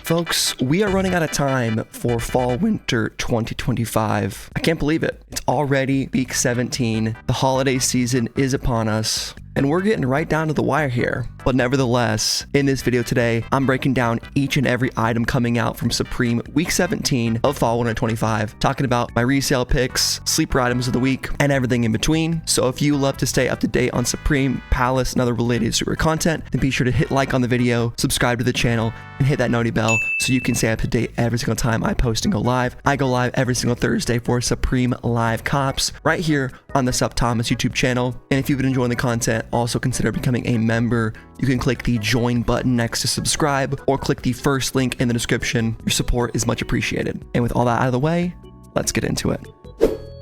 Folks, we are running out of time for fall winter 2025. I can't believe it. It's already week 17. The holiday season is upon us, and we're getting right down to the wire here. But nevertheless, in this video today, I'm breaking down each and every item coming out from Supreme week 17 of fall winter 25, talking about my resale picks, sleeper items of the week, and everything in between. So if you love to stay up to date on Supreme, Palace, and other related streetwear content, then be sure to hit like on the video, subscribe to the channel, and hit that noti bell so you can stay up to date every single time I post and go live. I go live every single Thursday for Supreme Live Cops right here on the SupThomas YouTube channel. And if you've been enjoying the content, also consider becoming a member. You can click the join button next to subscribe or click the first link in the description. Your support is much appreciated. And with all that out of the way, let's get into it.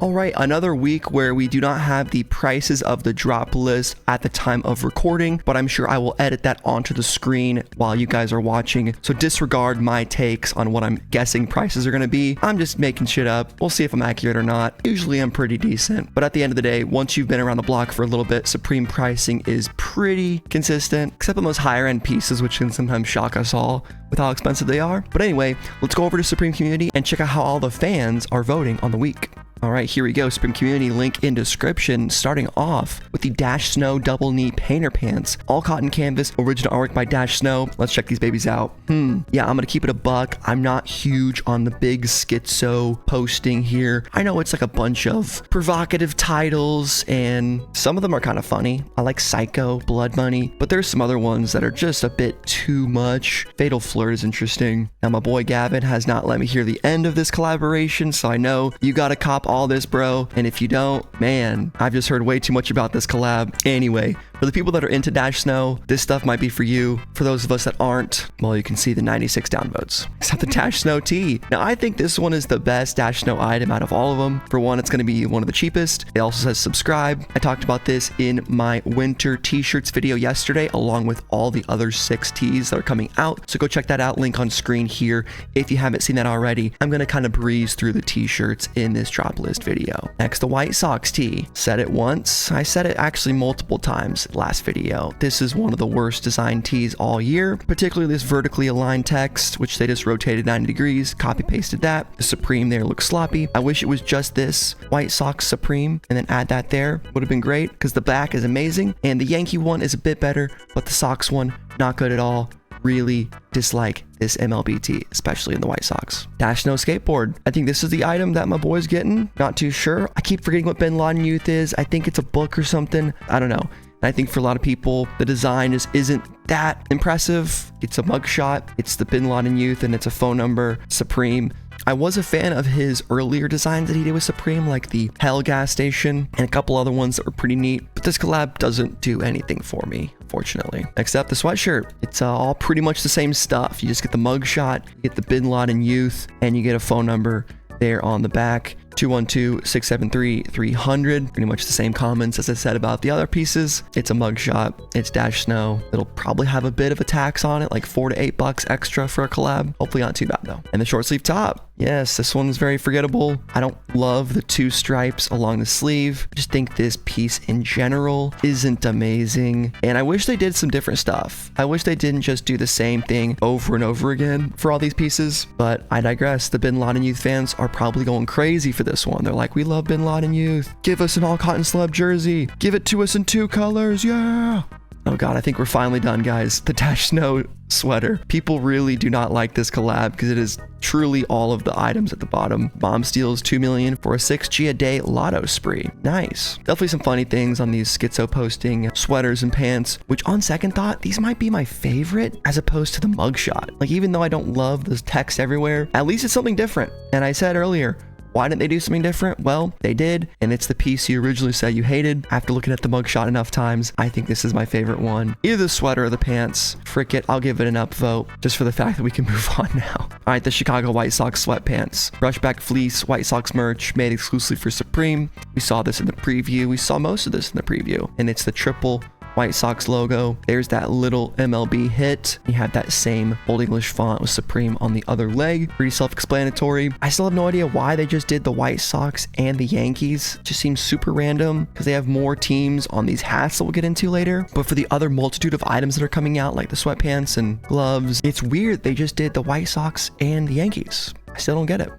All right, another week where we do not have the prices of the drop list at the time of recording, but I'm sure I will edit that onto the screen while you guys are watching. So disregard my takes on what I'm guessing prices are going to be. I'm just making shit up. We'll see if I'm accurate or not. Usually I'm pretty decent, but at the end of the day, once you've been around the block for a little bit, Supreme pricing is pretty consistent, except on those higher end pieces, which can sometimes shock us all with how expensive they are. But anyway, let's go over to Supreme Community and check out how all the fans are voting on the week. All right, here we go. Supreme Community link in description, starting off with the Dash Snow double knee painter pants, all cotton canvas, original artwork by Dash Snow. Let's check these babies out. Yeah, I'm gonna keep it a buck. I'm not huge on the big schizo posting here. I know it's like a bunch of provocative titles and some of them are kind of funny. I like Psycho, Blood Money, but there's some other ones that are just a bit too much. Fatal Flirt is interesting. Now my boy Gavin has not let me hear the end of this collaboration, so I know you gotta cop all this, bro. And if you don't, man, I've just heard way too much about this collab. Anyway, for the people that are into Dash Snow, this stuff might be for you. For those of us that aren't, well, you can see the 96 downvotes. Except the Dash Snow tee. Now, I think this one is the best Dash Snow item out of all of them. For one, it's going to be one of the cheapest. It also says subscribe. I talked about this in my winter t-shirts video yesterday, along with all the other 6 tees that are coming out. So go check that out. Link on screen here. If you haven't seen that already, I'm going to kind of breeze through the t-shirts in this Droplist video. Next, the White Sox tee. Said it once. I said it actually multiple times last video. This is one of the worst design tees all year, particularly this vertically aligned text, which they just rotated 90 degrees, copy pasted that. The Supreme there looks sloppy. I wish it was just this White Sox Supreme and then add that there. Would have been great because the back is amazing and the Yankee one is a bit better, but the Sox one, not good at all. Really dislike this MLB tee, especially in the White Sox. Dash Snow skateboard. I think this is the item that my boy's getting. Not too sure. I keep forgetting what Bin Laden Youth is. I think it's a book or something. I don't know. And I think for a lot of people, the design isn't that impressive. It's a mugshot. It's the Bin Laden Youth and it's a phone number. Supreme. I was a fan of his earlier designs that he did with Supreme, like the Hell gas station and a couple other ones that were pretty neat, but this collab doesn't do anything for me, fortunately. Next up, the sweatshirt. It's all pretty much the same stuff. You just get the mugshot, you get the Bin Laden Youth, and you get a phone number there on the back. 212-673-300. Pretty much the same comments as I said about the other pieces. It's a mugshot. It's Dash Snow. It'll probably have a bit of a tax on it, like $4 to $8 extra for a collab. Hopefully not too bad though. And the short sleeve top. Yes, this one's very forgettable. I don't love the 2 stripes along the sleeve. I just think this piece in general isn't amazing. And I wish they did some different stuff. I wish they didn't just do the same thing over and over again for all these pieces. But I digress. The Bin Laden Youth fans are probably going crazy for this one. They're like, we love Bin Laden Youth. Give us an all cotton slub jersey. Give it to us in 2 colors. Yeah. Oh God, I think we're finally done, guys. The Dash Snow sweater. People really do not like this collab because it is truly all of the items at the bottom. Bomb steals 2 million for a 6G a day lotto spree. Nice. Definitely some funny things on these schizo posting sweaters and pants, which on second thought, these might be my favorite as opposed to the mugshot. Like, even though I don't love the text everywhere, at least it's something different. And I said earlier, why didn't they do something different? Well, they did, and it's the piece you originally said you hated. After looking at the mugshot enough times, I think this is my favorite one. Either the sweater or the pants. Frick it, I'll give it an upvote, just for the fact that we can move on now. All right, the Chicago White Sox sweatpants. Brushback fleece, White Sox merch, made exclusively for Supreme. We saw this in the preview. We saw most of this in the preview, and it's the triple White Sox logo. There's that little MLB hit. You have that same Old English font with Supreme on the other leg. Pretty self-explanatory. I still have no idea why they just did the White Sox and the Yankees. It just seems super random because they have more teams on these hats that we'll get into later. But for the other multitude of items that are coming out, like the sweatpants and gloves, it's weird they just did the White Sox and the Yankees. I still don't get it.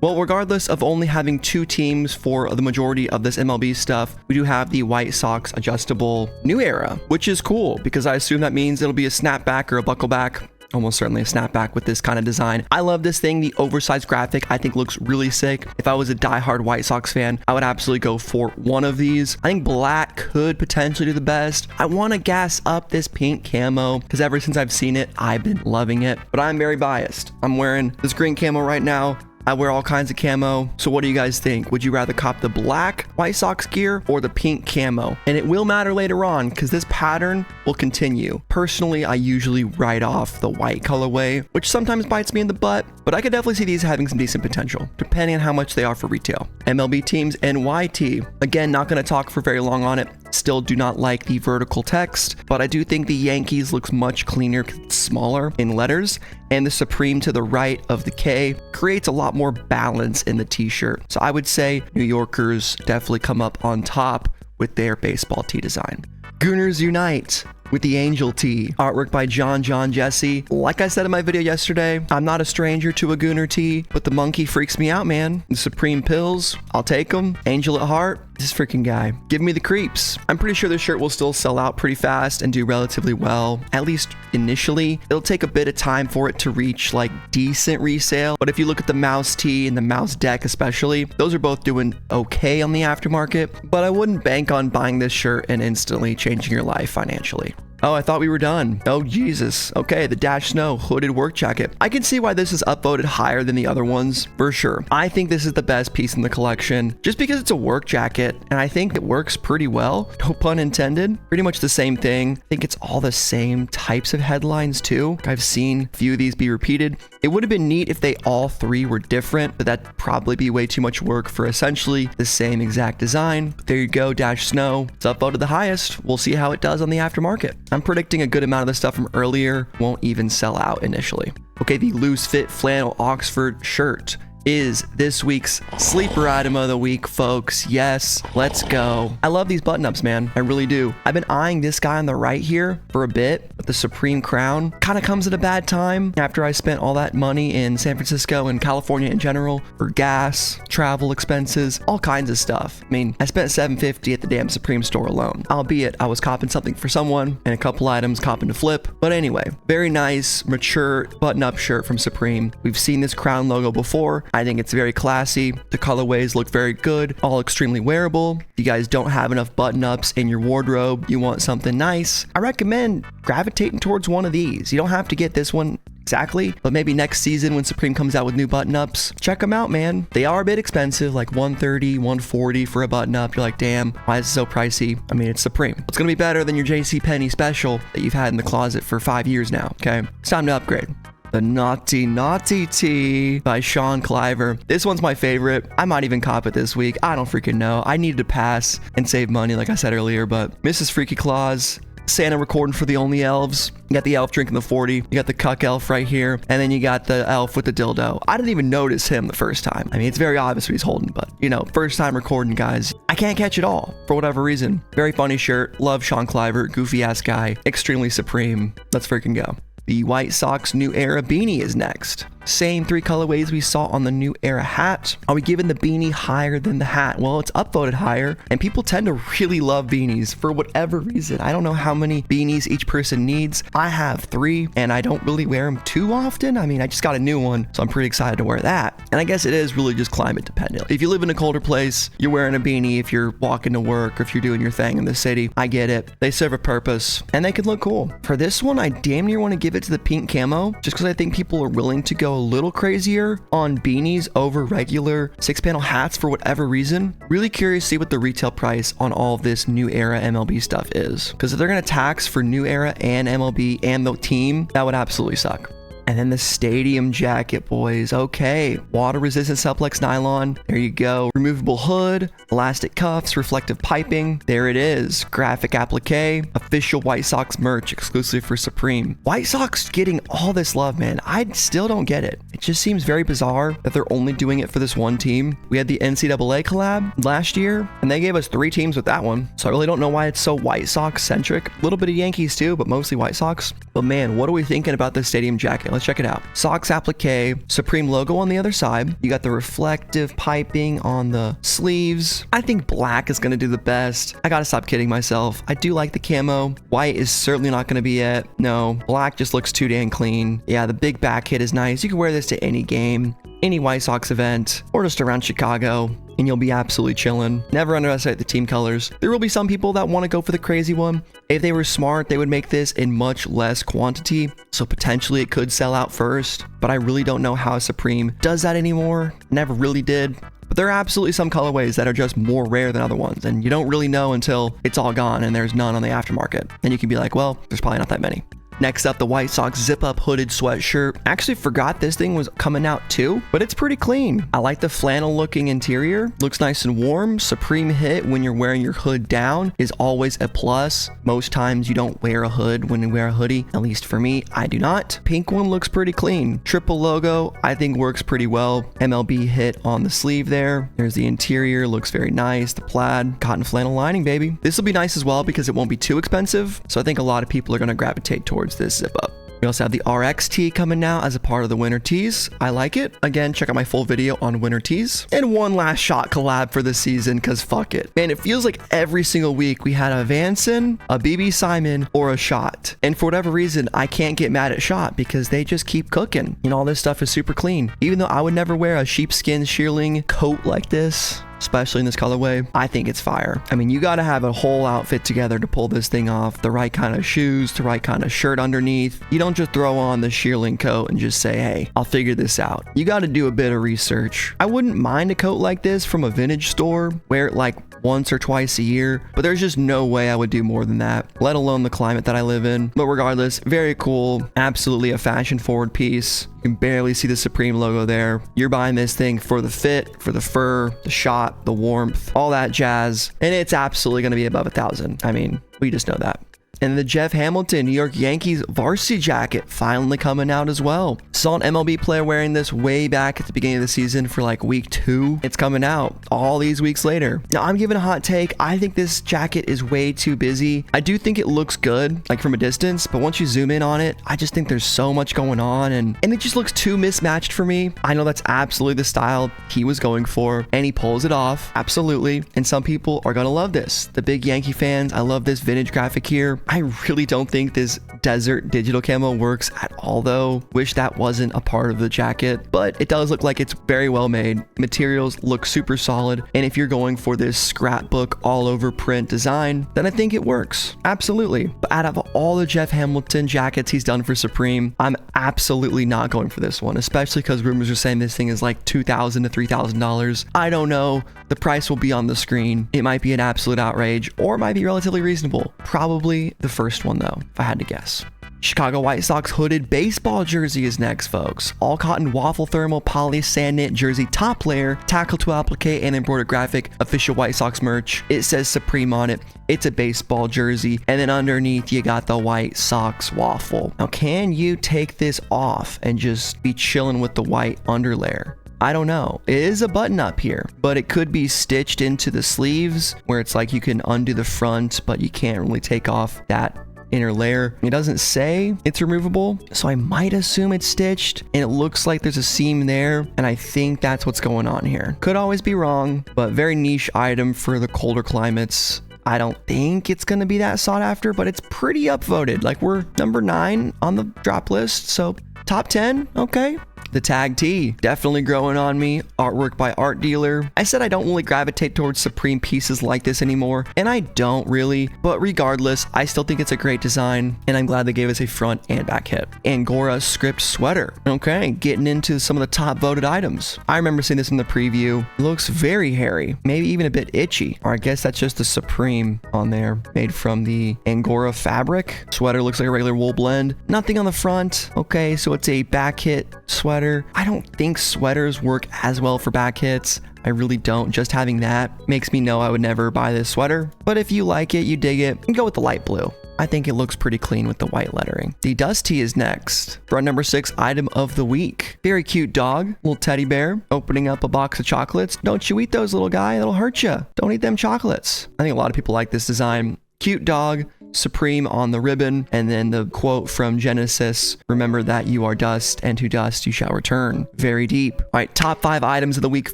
Well, regardless of only having 2 teams for the majority of this MLB stuff, we do have the White Sox adjustable New Era, which is cool because I assume that means it'll be a snapback or a buckleback. Almost certainly a snapback with this kind of design. I love this thing. The oversized graphic I think looks really sick. If I was a diehard White Sox fan, I would absolutely go for one of these. I think black could potentially do the best. I want to gas up this pink camo because ever since I've seen it, I've been loving it. But I'm very biased. I'm wearing this green camo right now. I wear all kinds of camo. So what do you guys think? Would you rather cop the black White Sox gear or the pink camo? And it will matter later on because this pattern will continue. Personally, I usually write off the white colorway, which sometimes bites me in the butt, but I could definitely see these having some decent potential, depending on how much they are for retail. MLB teams NYT. Again, not going to talk for very long on it. Still do not like the vertical text, but I do think the Yankees looks much cleaner, smaller in letters, and the Supreme to the right of the K creates a lot more balance in the t-shirt. So I would say New Yorkers definitely come up on top with their baseball tee design. Gooners unite with the Angel tee. Artwork by John Jesse. Like I said in my video yesterday, I'm not a stranger to a Gooner tee, but the monkey freaks me out, man. The Supreme pills, I'll take them. Angel at heart, this freaking guy. Give me the creeps. I'm pretty sure this shirt will still sell out pretty fast and do relatively well, at least initially. It'll take a bit of time for it to reach like decent resale, but if you look at the mouse tee and the mouse deck especially, those are both doing okay on the aftermarket, but I wouldn't bank on buying this shirt and instantly changing your life financially. Oh, I thought we were done. Oh, Jesus. Okay, the Dash Snow hooded work jacket. I can see why this is upvoted higher than the other ones, for sure. I think this is the best piece in the collection, just because it's a work jacket, and I think it works pretty well. No pun intended. Pretty much the same thing. I think it's all the same types of headlines, too. I've seen a few of these be repeated. It would have been neat if they all 3 were different, but that'd probably be way too much work for essentially the same exact design. But there you go, Dash Snow. It's upvoted the highest. We'll see how it does on the aftermarket. I'm predicting a good amount of the stuff from earlier won't even sell out initially. Okay, the loose fit flannel Oxford shirt is this week's sleeper item of the week, folks. Yes, let's go. I love these button-ups, man. I really do. I've been eyeing this guy on the right here for a bit, but the Supreme crown kind of comes at a bad time after I spent all that money in San Francisco and California in general for gas, travel expenses, all kinds of stuff. I mean, I spent $750 at the damn Supreme store alone, albeit I was copping something for someone and a couple items copping to flip. But anyway, very nice, mature button-up shirt from Supreme. We've seen this crown logo before. I think it's very classy. The colorways look very good, all extremely wearable. If you guys don't have enough button-ups in your wardrobe, you want something nice, I recommend gravitating towards one of these. You don't have to get this one exactly, but maybe next season when Supreme comes out with new button-ups, check them out, man. They are a bit expensive, like $130, $140 for a button-up. You're like, damn, why is it so pricey? I mean, it's Supreme. It's gonna be better than your JCPenney special that you've had in the closet for 5 years now, okay? It's time to upgrade. The Naughty Tee by Sean Cliver. This one's my favorite. I might even cop it this week. I don't freaking know. I needed to pass and save money, like I said earlier, but Mrs. Freaky Claus, Santa recording for the Only Elves. You got the elf drinking the 40. You got the cuck elf right here. And then you got the elf with the dildo. I didn't even notice him the first time. I mean, it's very obvious what he's holding, but you know, first time recording, guys. I can't catch it all for whatever reason. Very funny shirt. Love Sean Cliver. Goofy ass guy. Extremely Supreme. Let's freaking go. The White Sox New Era beanie is next. Same 3 colorways we saw on the New Era hat. Are we giving the beanie higher than the hat? Well, it's upvoted higher, and people tend to really love beanies for whatever reason. I don't know how many beanies each person needs. I have 3, and I don't really wear them too often. I mean, I just got a new one, so I'm pretty excited to wear that. And I guess it is really just climate dependent. If you live in a colder place, you're wearing a beanie if you're walking to work or if you're doing your thing in the city. I get it. They serve a purpose, and they can look cool. For this one, I damn near want to give it to the pink camo, just because I think people are willing to go a little crazier on beanies over regular 6-panel hats for whatever reason. Really curious to see what the retail price on all of this New Era MLB stuff is, because if they're going to tax for New Era and MLB and the team, that would absolutely suck. And then the stadium jacket, boys. Okay, water resistant supplex nylon. There you go. Removable hood, elastic cuffs, reflective piping. There it is. Graphic applique. Official White Sox merch exclusive for Supreme. White Sox getting all this love, man. I still don't get it. It just seems very bizarre that they're only doing it for this one team. We had the NCAA collab last year, and they gave us 3 teams with that one. So I really don't know why it's so White Sox centric. A little bit of Yankees too, but mostly White Sox. But man, what are we thinking about this stadium jacket? Let's check it out. Sox applique, Supreme logo on the other side. You got the reflective piping on the sleeves. I think black is going to do the best. I gotta stop kidding myself. I do like the camo. White is certainly not going to be it. No, black just looks too damn clean. Yeah, the big back hit is nice. You can wear this to any game, any White Sox event, or just around Chicago, and you'll be absolutely chilling. Never underestimate the team colors. There will be some people that want to go for the crazy one. If they were smart, they would make this in much less quantity, so potentially it could sell out first, but I really don't know how Supreme does that anymore. Never really did. But there are absolutely some colorways that are just more rare than other ones, and you don't really know until it's all gone and there's none on the aftermarket. Then you can be like, well, there's probably not that many. Next up, the White Sox zip-up hooded sweatshirt. Actually forgot this thing was coming out too, but it's pretty clean. I like the flannel looking interior. Looks nice and warm. Supreme hit when you're wearing your hood down is always a plus. Most times you don't wear a hood when you wear a hoodie. At least for me, I do not. Pink one looks pretty clean. Triple logo, I think works pretty well. MLB hit on the sleeve there. There's the interior, looks very nice. The plaid, cotton flannel lining, baby. This will be nice as well because it won't be too expensive. So I think a lot of people are going to gravitate towards this zip up. We also have the RX tee coming now as a part of the winter tees. I like it. Again, check out my full video on winter tees. And one last Schott collab for the season, because fuck it. Man, it feels like every single week we had a Vanson, a BB Simon, or a Schott. And for whatever reason, I can't get mad at Schott because they just keep cooking. You know, all this stuff is super clean. Even though I would never wear a sheepskin shearling coat like this, especially in this colorway, I think it's fire. I mean, you got to have a whole outfit together to pull this thing off. The right kind of shoes, the right kind of shirt underneath. You don't just throw on the shearling coat and just say, hey, I'll figure this out. You got to do a bit of research. I wouldn't mind a coat like this from a vintage store, wear it like once or twice a year, but there's just no way I would do more than that, let alone the climate that I live in. But regardless, very cool, absolutely a fashion forward piece. You can barely see the Supreme logo there. You're buying this thing for the fit, for the fur, the shot, the warmth, all that jazz, and it's absolutely going to be above 1,000. I mean, we just know that. And the Jeff Hamilton New York Yankees varsity jacket finally coming out as well. Saw an MLB player wearing this way back at the beginning of the season for like week 2. It's coming out all these weeks later. Now I'm giving a hot take. I think this jacket is way too busy. I do think it looks good, like from a distance, but once you zoom in on it, I just think there's so much going on and it just looks too mismatched for me. I know that's absolutely the style he was going for and he pulls it off, absolutely. And some people are gonna love this. The big Yankee fans, I love this vintage graphic here. I really don't think this desert digital camo works at all though. Wish that wasn't a part of the jacket, but it does look like it's very well made. Materials look super solid, and if you're going for this scrapbook all over print design, then I think it works. Absolutely. But out of all the Jeff Hamilton jackets he's done for Supreme, I'm absolutely not going for this one, especially because rumors are saying this thing is like $2,000 to $3,000. I don't know. The price will be on the screen. It might be an absolute outrage, or it might be relatively reasonable. Probably the first one though, if I had to guess. Chicago White Sox hooded baseball jersey is next, folks. All cotton waffle thermal poly sand knit jersey top layer, tackle to applique and embroidered graphic, official White Sox merch. It says Supreme on it. It's a baseball jersey, and then underneath you got the White Sox waffle. Now, can you take this off and just be chilling with the white underlayer? I don't know. It is a button up here, but it could be stitched into the sleeves where it's like you can undo the front, but you can't really take off that inner layer. It doesn't say it's removable, so I might assume it's stitched, and it looks like there's a seam there, and I think that's what's going on here. Could always be wrong, but very niche item for the colder climates. I don't think it's going to be that sought after, but it's pretty upvoted. Like, we're number 9 on the drop list, so top 10, okay. The tag tee, definitely growing on me. Artwork by Art Dealer. I said I don't really gravitate towards Supreme pieces like this anymore, and I don't really, but regardless, I still think it's a great design, and I'm glad they gave us a front and back hip. Angora script sweater. Okay, getting into some of the top voted items. I remember seeing this in the preview. It looks very hairy, maybe even a bit itchy, or I guess that's just the Supreme on there, made from the Angora fabric. Sweater looks like a regular wool blend. Nothing on the front. Okay, so it's a back hit sweater. I don't think sweaters work as well for back hits. I really don't. Just having that makes me know I would never buy this sweater. But if you like it, you dig it, and go with the light blue. I think it looks pretty clean with the white lettering. The dust tee is next. For our number 6 item of the week. Very cute dog, little teddy bear, opening up a box of chocolates. Don't you eat those, little guy, that'll hurt you. Don't eat them chocolates. I think a lot of people like this design. Cute dog, Supreme on the ribbon, and then the quote from Genesis, remember that you are dust, and to dust you shall return. Very deep. All right, top 5 items of the week,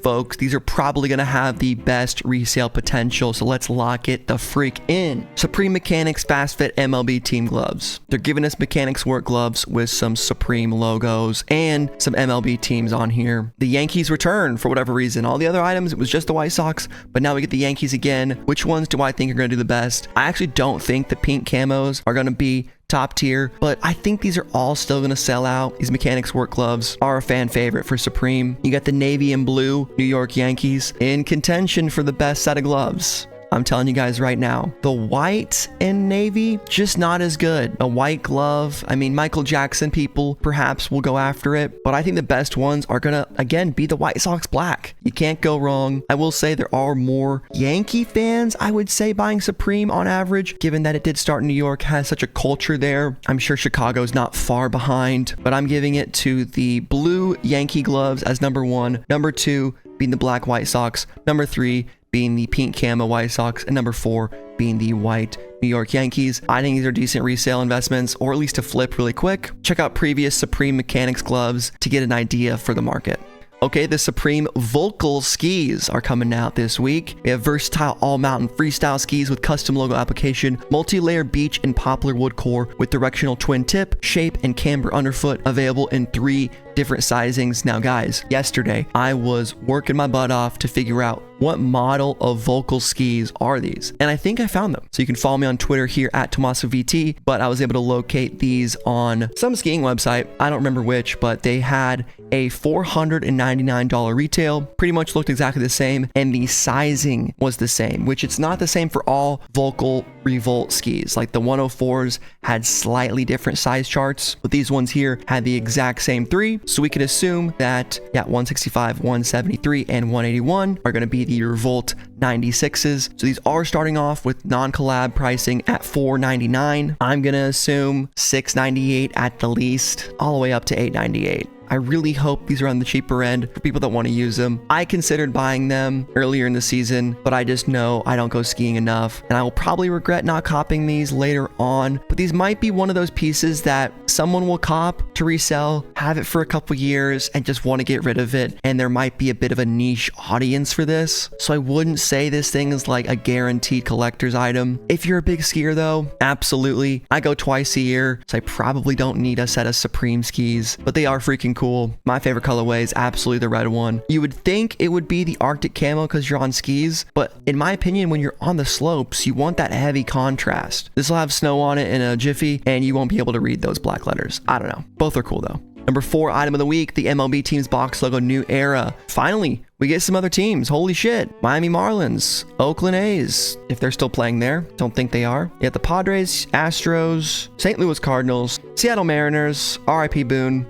folks. These are probably going to have the best resale potential, so let's lock it the freak in. Supreme Mechanix Fast Fit MLB Team Gloves. They're giving us Mechanix work gloves with some Supreme logos and some MLB teams on here. The Yankees return for whatever reason. All the other items, it was just the White Sox, but now we get the Yankees again. Which ones do I think are going to do the best? I actually don't think the pink camos are going to be top tier, but I think these are all still going to sell out. These Mechanix work gloves are a fan favorite for Supreme. You got the navy and blue New York Yankees in contention for the best set of gloves. I'm telling you guys right now, the white and navy, just not as good. A white glove, I mean, Michael Jackson people perhaps will go after it, but I think the best ones are gonna, again, be the White Sox black. You can't go wrong. I will say there are more Yankee fans, I would say, buying Supreme on average, given that it did start in New York, has such a culture there. I'm sure Chicago's not far behind, but I'm giving it to the blue Yankee gloves as number 1. Number 2 being the black White Sox. Number 3 being the pink camo White Sox, and number 4 being the white New York Yankees. I think these are decent resale investments, or at least to flip really quick. Check out previous Supreme Mechanix gloves to get an idea for the market. Okay, the Supreme Völkl Skis are coming out this week. We have versatile all-mountain freestyle skis with custom logo application, multi-layer beech and poplar wood core with directional twin tip, shape, and camber underfoot, available in 3 different sizings. Now guys, yesterday I was working my butt off to figure out what model of Völkl skis are these, and I think I found them. So you can follow me on Twitter here at TomasVT, but I was able to locate these on some skiing website. I don't remember which, but they had a $499 retail, pretty much looked exactly the same, and the sizing was the same, which it's not the same for all Völkl Revolt skis. Like the 104s had slightly different size charts, but these ones here had the exact same 3. So we could assume that, yeah, 165, 173, and 181 are going to be the Revolt 96s. So these are starting off with non-collab pricing at $499. I'm going to assume $698 at the least, all the way up to $898. I really hope these are on the cheaper end for people that want to use them. I considered buying them earlier in the season, but I just know I don't go skiing enough, and I will probably regret not copping these later on. But these might be one of those pieces that someone will cop to resell, have it for a couple years, and just want to get rid of it. And there might be a bit of a niche audience for this. So I wouldn't say this thing is like a guaranteed collector's item. If you're a big skier though, absolutely. I go twice a year, so I probably don't need a set of Supreme skis, but they are freaking cool. My favorite colorway is absolutely the red one. You would think it would be the Arctic camo because you're on skis, but in my opinion, when you're on the slopes, you want that heavy contrast. This will have snow on it in a jiffy, and you won't be able to read those black letters. I don't know. Both are cool though. Number 4 item of the week, the MLB team's box logo new era. Finally, we get some other teams. Holy shit. Miami Marlins, Oakland A's, if they're still playing there. Don't think they are. You got the Padres, Astros, St. Louis Cardinals, Seattle Mariners, RIP Boone.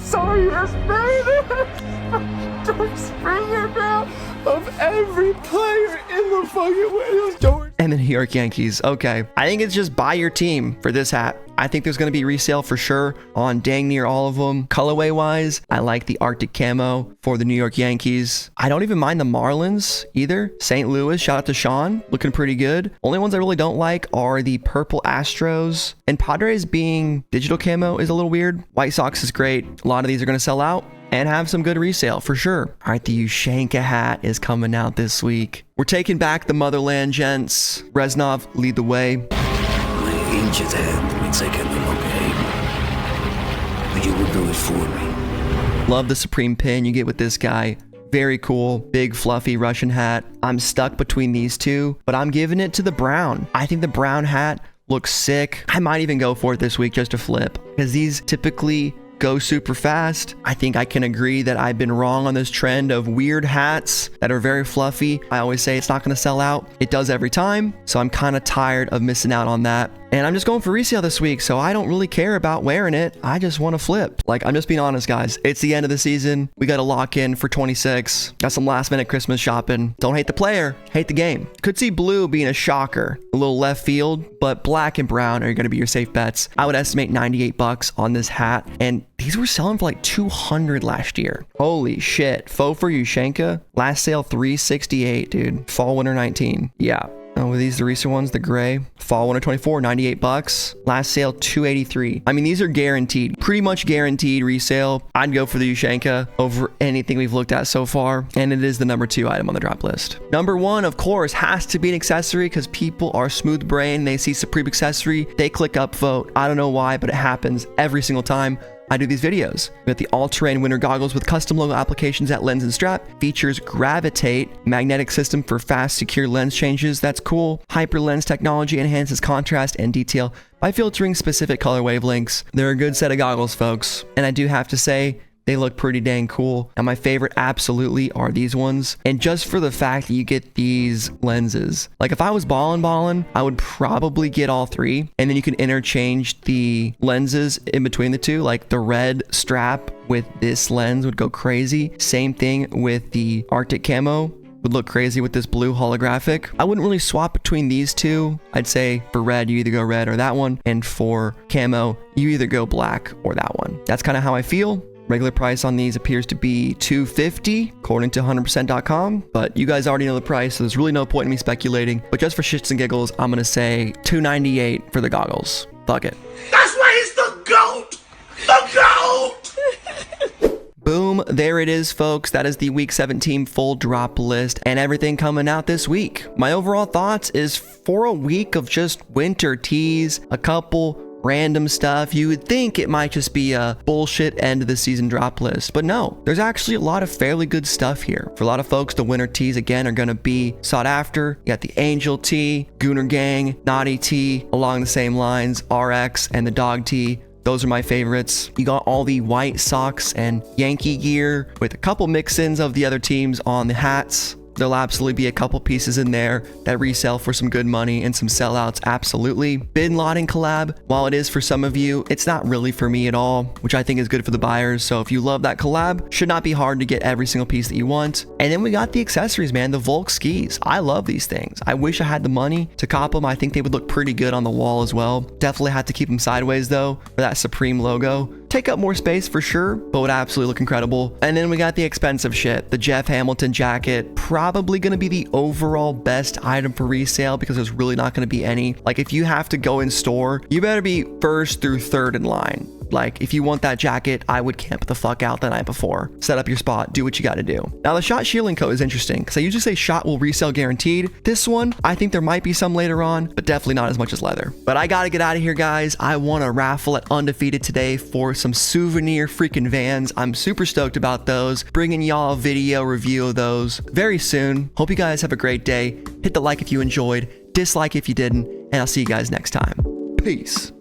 Sorry, yes, baby. George Springer, bro. Of every player in the fucking way, it was George. And the New York Yankees. Okay. I think it's just buy your team for this hat. I think there's going to be resale for sure on dang near all of them. Colorway wise, I like the Arctic camo for the New York Yankees. I don't even mind the Marlins either. St. Louis, shout out to Sean, looking pretty good. Only ones I really don't like are the purple Astros, and Padres being digital camo is a little weird. White Sox is great. A lot of these are going to sell out and have some good resale for sure. All right, the Ushanka hat is coming out this week. We're taking back the motherland, gents. Reznov, lead the way. My ancient hand means I can no longer aim, but you will do it for me. Love the Supreme pin you get with this guy. Very cool, big fluffy Russian hat. I'm stuck between these two, but I'm giving it to the brown. I think the brown hat looks sick. I might even go for it this week just to flip, because these typically go super fast. I think I can agree that I've been wrong on this trend of weird hats that are very fluffy. I always say it's not going to sell out. It does every time, so I'm kind of tired of missing out on that. And I'm just going for resale this week, so I don't really care about wearing it. I just want to flip. Like, I'm just being honest, guys. It's the end of the season. We got to lock in for 26. Got some last minute Christmas shopping. Don't hate the player, hate the game. Could see blue being a shocker, a little left field, but black and brown are going to be your safe bets. I would estimate 98 bucks on this hat, and these were selling for like 200 last year. Holy shit. Vflkl Ushanka, last sale 368, dude. Fall winter 19. Yeah. Were these the recent ones? The gray. Fall winter 24, 98 bucks. Last sale 283. I mean, these are guaranteed, pretty much guaranteed resale. I'd go for the Ushanka over anything we've looked at so far, and it is the number 2 item on the drop list. Number 1, of course, has to be an accessory, because people are smooth brain. They see Supreme accessory, they click upvote. I don't know why, but it happens every single time I do these videos. We got the all-terrain winter goggles with custom logo applications at lens and strap. Features gravitate, magnetic system for fast, secure lens changes. That's cool. Hyper lens technology enhances contrast and detail by filtering specific color wavelengths. They're a good set of goggles, folks. And I do have to say, they look pretty dang cool. And my favorite absolutely are these ones. And just for the fact that you get these lenses, like if I was ballin', I would probably get all 3. And then you can interchange the lenses in between the two. Like the red strap with this lens would go crazy. Same thing with the Arctic camo. Would look crazy with this blue holographic. I wouldn't really swap between these two. I'd say for red, you either go red or that one. And for camo, you either go black or that one. That's kind of how I feel. Regular price on these appears to be $250 according to 100%.com, but you guys already know the price, so there's really no point in me speculating. But just for shits and giggles, I'm gonna say $298 for the goggles. Fuck it. That's why he's the GOAT! The GOAT! Boom, there it is, folks. That is the week 17 full drop list and everything coming out this week. My overall thoughts is for a week of just winter tees, a couple random stuff, you would think it might just be a bullshit end of the season drop list, but no, there's actually a lot of fairly good stuff here. For a lot of folks, the winter tees again are going to be sought after. You got the Angel tee, Gooner Gang, Naughty tee, along the same lines, RX and the Dog tee. Those are my favorites. You got all the White Sox and Yankee gear with a couple mix-ins of the other teams on the hats. There'll absolutely be a couple pieces in there that resell for some good money and some sellouts, absolutely. Bin Laden collab, while it is for some of you, it's not really for me at all, which I think is good for the buyers. So if you love that collab, should not be hard to get every single piece that you want. And then we got the accessories, man, the Völkl Skis. I love these things. I wish I had the money to cop them. I think they would look pretty good on the wall as well. Definitely had to keep them sideways though, for that Supreme logo. Take up more space for sure, but would absolutely look incredible. And then we got the expensive shit, the Jeff Hamilton jacket, probably going to be the overall best item for resale because there's really not going to be any. Like if you have to go in store, you better be first through third in line. Like if you want that jacket, I would camp the fuck out the night before. Set up your spot, do what you got to do. Now the Schott shearling coat is interesting because I usually say Schott will resell guaranteed. This one, I think there might be some later on, but definitely not as much as leather. But I got to get out of here, guys. I won a raffle at Undefeated today for some souvenir freaking Vans. I'm super stoked about those. Bringing y'all a video review of those very soon. Hope you guys have a great day. Hit the like if you enjoyed, dislike if you didn't, and I'll see you guys next time. Peace.